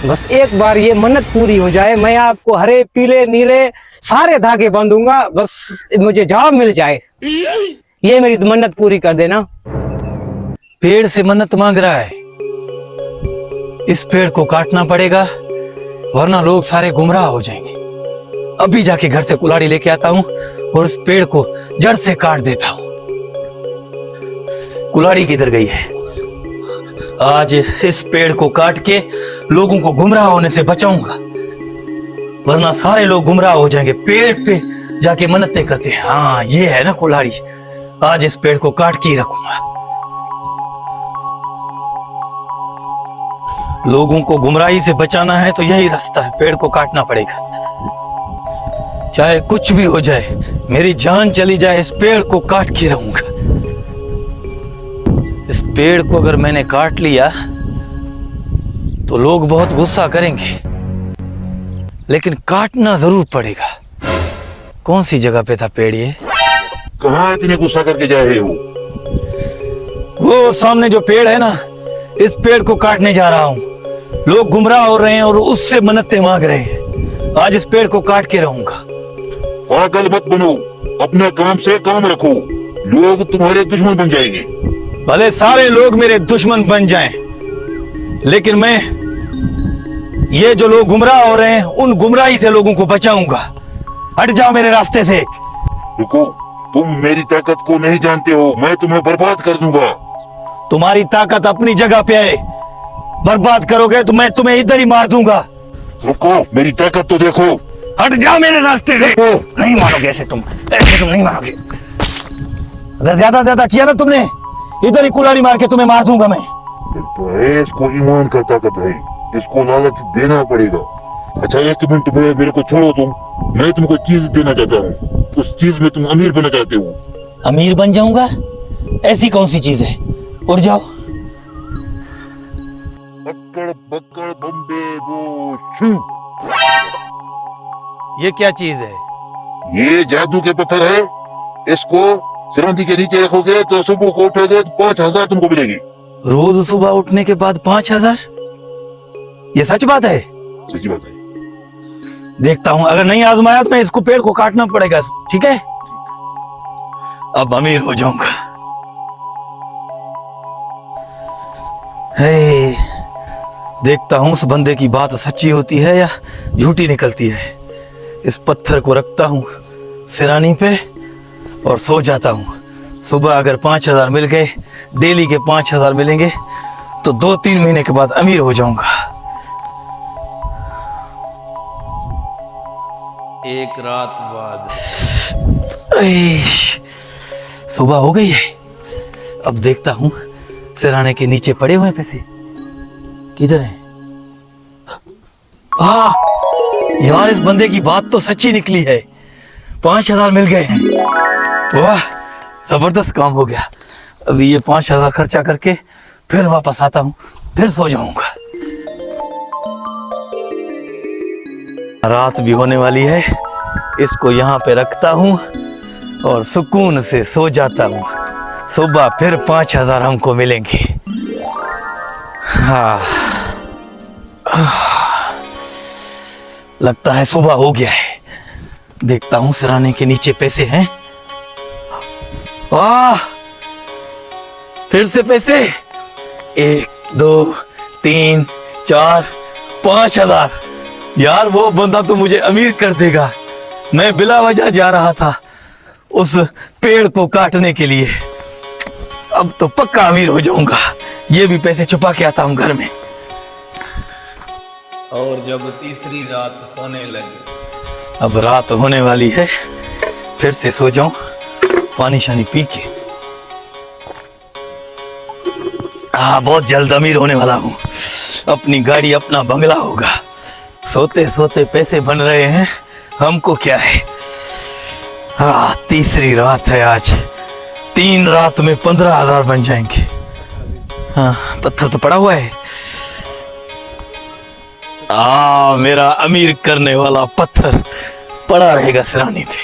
बस एक बार ये मन्नत पूरी हो जाए, मैं आपको हरे पीले नीले सारे धागे बांधूंगा, बस मुझे जवाब मिल जाए। ये मेरी मन्नत पूरी कर देना। पेड़ से मन्नत मांग रहा है, इस पेड़ को काटना पड़ेगा वरना लोग सारे गुमराह हो जाएंगे। अभी जाके घर से कुल्हाड़ी लेके आता हूं और इस पेड़ को जड़ से काट देता हूं। कुल्हाड़ी किधर गई है? आज इस पेड़ को काट के लोगों को गुमराह होने से बचाऊंगा, वरना सारे लोग गुमराह हो जाएंगे। पेड़ पे जाके मन्नतें करते हैं। हाँ, ये है ना कुल्हाड़ी। आज इस पेड़ को काट के ही रखूंगा। लोगों को गुमराही से बचाना है तो यही रास्ता है, पेड़ को काटना पड़ेगा। चाहे कुछ भी हो जाए, मेरी जान चली जाए, इस पेड़ को काट के रहूंगा। इस पेड़ को अगर मैंने काट लिया तो लोग बहुत गुस्सा करेंगे, लेकिन काटना जरूर पड़ेगा। कौन सी जगह पे था पेड़ ये? कहाँ इतने गुस्सा करके जा रहे हो? वो सामने जो पेड़ है ना, इस पेड़ को काटने जा रहा हूं। लोग गुमराह हो रहे हैं और उससे मन्नतें मांग रहे हैं। आज इस पेड़ को काट के रहूंगा। पागल मत बनो, अपने काम से काम रखो, लोग तुम्हारे दुश्मन बन जाएंगे। भले सारे लोग मेरे दुश्मन बन जाएं, लेकिन मैं ये जो लोग गुमराह हो रहे हैं उन गुमराही से लोगों को बचाऊंगा। हट जाओ मेरे रास्ते से। रुको, तुम मेरी ताकत को नहीं जानते हो, मैं तुम्हें बर्बाद कर दूंगा। तुम्हारी ताकत अपनी जगह पे है, बर्बाद करोगे तो मैं तुम्हें इधर ही मार दूंगा। रुको, मेरी ताकत तो देखो। हट जाओ मेरे रास्ते से। नहीं मारोगे ऐसे तुम नहीं मारोगे। अगर ज्यादा किया ना तुमने, इधर ही कुल्हाड़ी मार के तुम्हें मार दूंगा मैं। तो है, इसको ईमान का ताकत है, इसको लालच देना पड़ेगा। अच्छा, एक मिनट में मेरे को छोड़ो तुम, मैं तुमको चीज देना चाहता हूँ। उस चीज में तुम अमीर बनना चाहते हो। अमीर बन जाऊंगा? ऐसी कौन सी चीज है? उड़ जाओ। बक्कड़ बक्कड़ बम्बे वो शू। ये क्या चीज है? ये जादू के पत्थर है, इसको सिरंदी के नीचे रखोगे तो सुबह को उठोगे तो 5,000 तुमको मिलेगी। रोज सुबह उठने के बाद 5,000? ये सच बात है? सच्ची बात है। देखता हूं, अगर नहीं आजमाया तो मैं इसको पेड़ को काटना पड़ेगा। ठीक है, अब अमीर हो जाऊंगा। हे, देखता हूं उस बंदे की बात सच्ची होती है या झूठी निकलती है। इस पत्थर को रखता हूं सिरानी पे और सो जाता हूं। सुबह अगर 5,000 मिल गए, डेली के 5,000 मिलेंगे तो 2-3 महीने के बाद अमीर हो जाऊंगा। एक रात बाद सुबह हो गई है। अब देखता हूं सिराने के नीचे पड़े हुए पैसे किधर हैं। यार, इस बंदे की बात तो सच्ची निकली है, 5,000 मिल गए हैं। वाह, जबरदस्त काम हो गया। अभी ये 5,000 खर्चा करके फिर वापस आता हूँ, फिर सो जाऊंगा। रात भी होने वाली है, इसको यहाँ पे रखता हूँ और सुकून से सो जाता हूँ। सुबह फिर 5,000 हमको मिलेंगे। हाँ, लगता है सुबह हो गया है। देखता हूँ सिराने के नीचे पैसे हैं। फिर से पैसे। 1, 2, 3, 4, 5,000। यार, वो बंदा तो मुझे अमीर कर देगा। मैं बिला वजह जा रहा था उस पेड़ को काटने के लिए, अब तो पक्का अमीर हो जाऊंगा। ये भी पैसे छुपा के आता हूं घर में। और जब तीसरी रात सोने लगी, अब रात होने वाली है, फिर से सो जाऊं पानी शानी पी के। बहुत जल्द अमीर होने वाला हूं। अपनी गाड़ी, अपना बंगला होगा। सोते सोते पैसे बन रहे हैं, हमको क्या है। तीसरी रात है आज। 3 रात में 15,000 बन जाएंगे। पत्थर तो पड़ा हुआ है। मेरा अमीर करने वाला पत्थर पड़ा रहेगा सिरानी पे।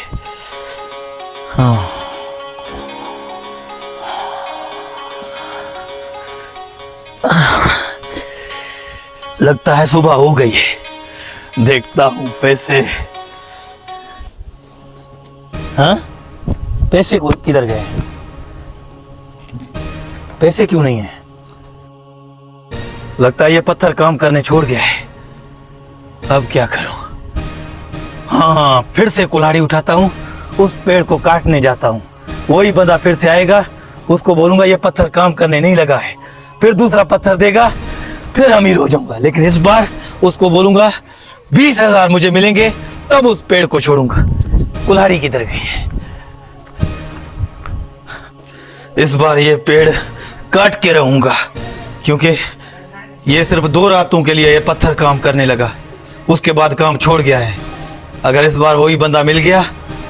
लगता है सुबह हो गई है। देखता हूं पैसे। हाँ, पैसे को किधर गए? पैसे क्यों नहीं है? लगता है ये पत्थर काम करने छोड़ गया है। अब क्या करूं? हाँ, फिर से कुल्हाड़ी उठाता हूं, उस पेड़ को काटने जाता हूं। वही बंदा फिर से आएगा, उसको बोलूंगा ये पत्थर काम करने नहीं लगा है। फिर दूसरा पत्थर देगा, फिर अमीर हो जाऊंगा। लेकिन इस बार उसको बोलूंगा 20,000 मुझे मिलेंगे, तब उस पेड़ को छोड़ूंगा। कुल्हाड़ी किधर गई है? इस बार ये पेड़ काट के रहूंगा, क्योंकि ये सिर्फ 2 रातों के लिए ये पत्थर काम करने लगा, उसके बाद काम छोड़ गया है। अगर इस बार वही बंदा मिल गया,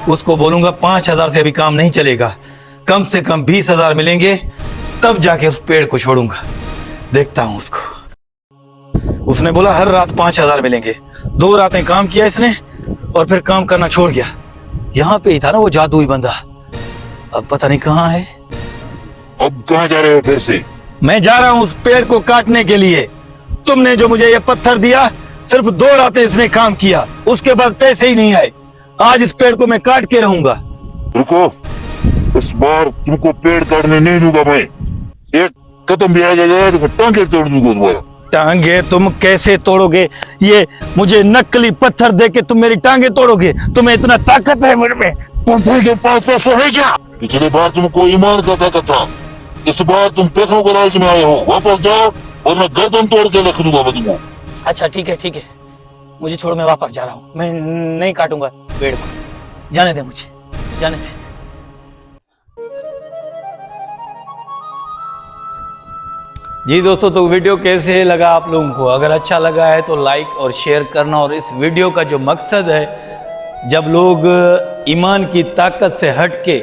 उसको बोलूंगा 5,000 से अभी काम नहीं चलेगा, कम से कम 20,000 मिलेंगे, तब जाके उस पेड़ को छोड़ूंगा। देखता हूं उसको। उसने बोला हर रात 5,000 मिलेंगे। 2 रातें काम किया इसने और फिर काम करना छोड़ गया। यहाँ पे ही था ना वो जादुई बंदा, अब पता नहीं कहाँ है। अब कहाँ जा रहे हो फिर से? मैं जा रहा हूं उस पेड़ को काटने के लिए। तुमने जो मुझे ये पत्थर दिया, सिर्फ 2 रातें इसने काम किया, उसके बाद पैसे ही नहीं आए। आज इस पेड़ को मैं काट के रहूंगा। रुको, इस बार तुमको पेड़ काटने नहीं दूंगा मैं। एक कदम भी आ जाएगा तो टांगे तोड़ दूंगा तुम्हारा। टांगे तुम कैसे तोड़ोगे? ये मुझे नकली पत्थर दे के तुम मेरी टांगे तोड़ोगे? तुम्हें इतना ताकत है मुझ में? पत्थर के पास पैसे है क्या? पिछली बार तुमको ईमान का ताकत था, इस बार तुम पैसों के लालच में आए हो। वापस जाओ और मैं गर्दन तोड़ के रख दूंगा तुमको। अच्छा ठीक है, मुझे छोड़, मैं वापस जा रहा हूँ। मैं नहीं काटूंगा पेड़ को, जाने दे मुझे, जाने दे। जी दोस्तों, तो वीडियो कैसे लगा आप लोगों को? अगर अच्छा लगा है तो लाइक और शेयर करना। और इस वीडियो का जो मकसद है, जब लोग ईमान की ताकत से हट के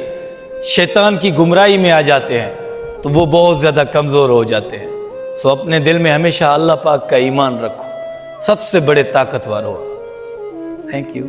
शैतान की गुमराही में आ जाते हैं, तो वो बहुत ज़्यादा कमज़ोर हो जाते हैं। सो अपने दिल में हमेशा अल्लाह पाक का ईमान रखो, सबसे बड़े ताकतवर हो। Thank you.